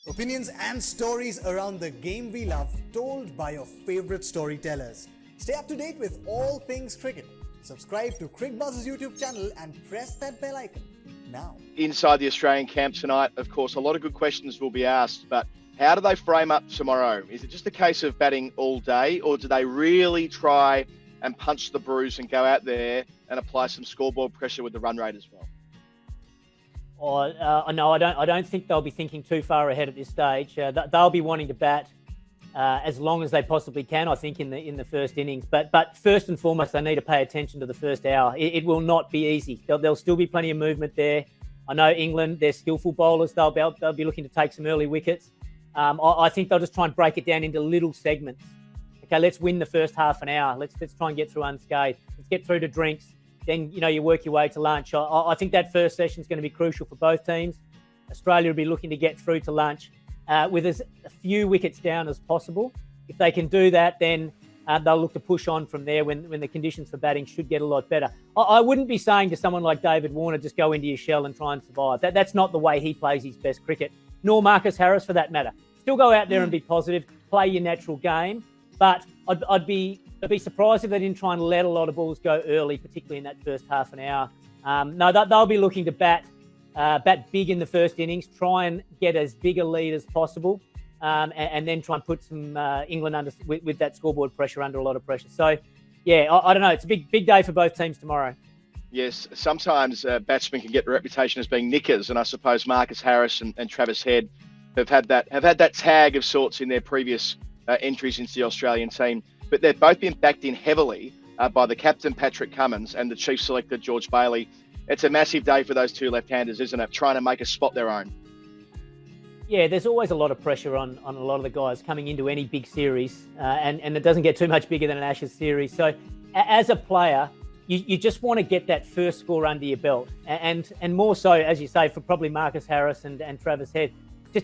Opinions and stories around the game we love, told by your favorite storytellers. Stay up to date with all things cricket. Subscribe to Cricbuzz's YouTube channel and press that bell icon now. Inside the Australian camp tonight, of course, a lot of good questions will be asked, but how do they frame up tomorrow? Is it just a case of batting all day, or do they really try and punch the bruise and go out there and apply some scoreboard pressure with the run rate as well? No, I don't think they'll be thinking too far ahead at this stage. They'll be wanting to bat as long as they possibly can, I think, in the first innings. But first and foremost, they need to pay attention to the first hour. It will not be easy. There'll still be plenty of movement there. I know England, they're skillful bowlers. They'll be looking to take some early wickets. I think they'll just try and break it down into little segments. Okay, let's win the first half an hour. Let's try and get through unscathed. Let's get through to drinks. Then, you work your way to lunch. I think that first session is going to be crucial for both teams. Australia will be looking to get through to lunch with as few wickets down as possible. If they can do that, then they'll look to push on from there when the conditions for batting should get a lot better. I wouldn't be saying to someone like David Warner, just go into your shell and try and survive. That's not the way he plays his best cricket, nor Marcus Harris for that matter. Still go out there and be positive, play your natural game. But I'd be surprised if they didn't try and let a lot of balls go early, particularly in that first half an hour. No, they'll be looking to bat big in the first innings, try and get as big a lead as possible, and then try and put some England under with that scoreboard pressure under a lot of pressure. So, yeah, I don't know. It's a big day for both teams tomorrow. Yes, sometimes batsmen can get the reputation as being nickers, and I suppose Marcus Harris and Travis Head have had that tag of sorts in their previous entries into the Australian team. But they've both been backed in heavily by the captain, Patrick Cummins, and the chief selector, George Bailey. It's a massive day for those two left-handers, isn't it? Trying to make a spot their own. Yeah, there's always a lot of pressure on a lot of the guys coming into any big series, and it doesn't get too much bigger than an Ashes series. So as a player, you just want to get that first score under your belt. And more so, as you say, for probably Marcus Harris and Travis Head,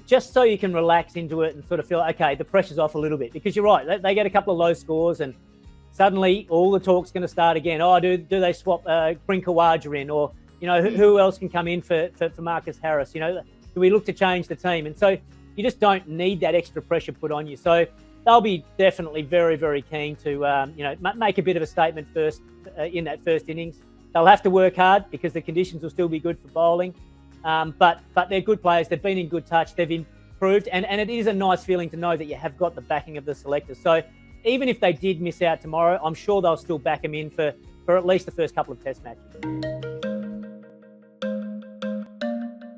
just so you can relax into it and sort of feel, okay, the pressure's off a little bit. Because you're right, they get a couple of low scores and suddenly all the talk's going to start again. Oh, do they swap Cricbuzz in? Or, who else can come in for Marcus Harris? Do we look to change the team? And so you just don't need that extra pressure put on you. So they'll be definitely very, very keen to, make a bit of a statement first in that first innings. They'll have to work hard because the conditions will still be good for bowling. But they're good players. They've been in good touch. They've improved. And it is a nice feeling to know that you have got the backing of the selectors. So even if they did miss out tomorrow, I'm sure they'll still back them in for at least the first couple of test matches.